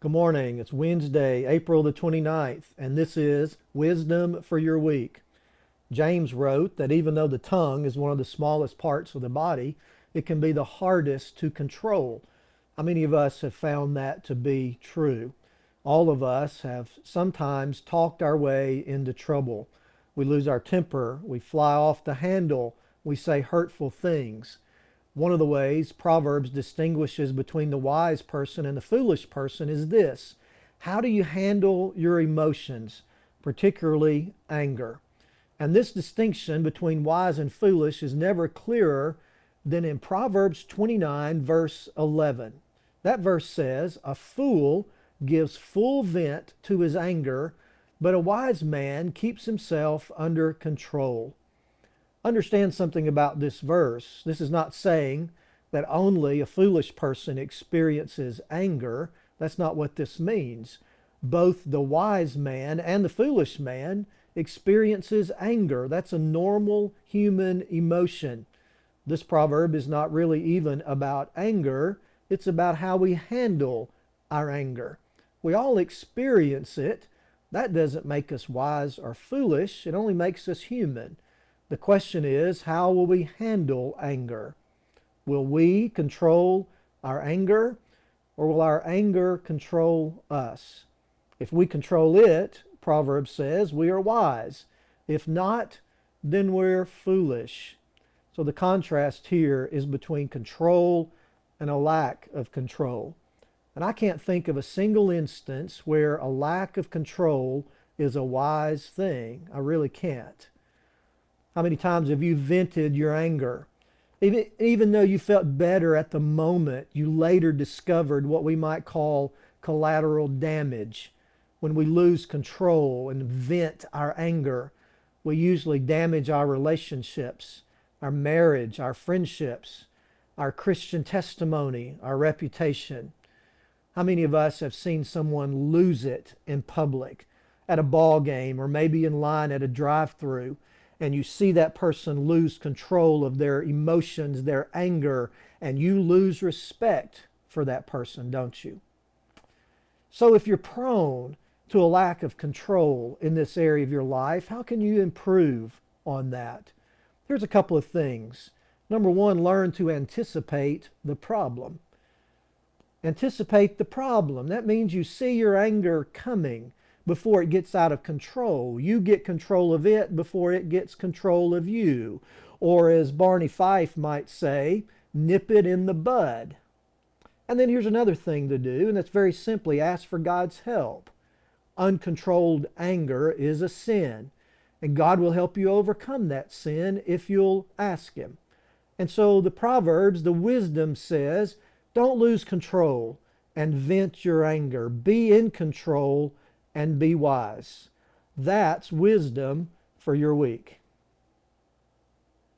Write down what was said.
Good morning. It's Wednesday, April the 29th, and this is Wisdom for Your Week. James wrote that even though the tongue is one of the smallest parts of the body, it can be the hardest to control. How many of us have found that to be true? All of us have sometimes talked our way into trouble. We lose our temper, we fly off the handle, we say hurtful things. One of the ways Proverbs distinguishes between the wise person and the foolish person is this: how do you handle your emotions, particularly anger? And this distinction between wise and foolish is never clearer than in Proverbs 29, verse 11. That verse says, "A fool gives full vent to his anger, but a wise man keeps himself under control." Understand something about this verse. This is not saying that only a foolish person experiences anger. That's not what this means. Both the wise man and the foolish man experiences anger. That's a normal human emotion. This proverb is not really even about anger. It's about how we handle our anger. We all experience it. That doesn't make us wise or foolish. It only makes us human. The question is, how will we handle anger? Will we control our anger, or will our anger control us? If we control it, Proverbs says, we are wise. If not, then we're foolish. So the contrast here is between control and a lack of control. And I can't think of a single instance where a lack of control is a wise thing. I really can't. How many times have you vented your anger? Even though you felt better at the moment, you later discovered what we might call collateral damage. When we lose control and vent our anger, we usually damage our relationships, our marriage, our friendships, our Christian testimony, our reputation. How many of us have seen someone lose it in public, at a ball game, or maybe in line at a drive-through? And you see that person lose control of their emotions, their anger, and you lose respect for that person, don't you? So if you're prone to a lack of control in this area of your life, how can you improve on that? Here's a couple of things. Number one, learn to anticipate the problem. Anticipate the problem. That means you see your anger coming before it gets out of control. You get control of it before it gets control of you. Or as Barney Fife might say, nip it in the bud. And then here's another thing to do, and that's very simply ask for God's help. Uncontrolled anger is a sin, and God will help you overcome that sin if you'll ask Him. And so the Proverbs, the wisdom says, don't lose control and vent your anger. Be in control and be wise. That's wisdom for your week.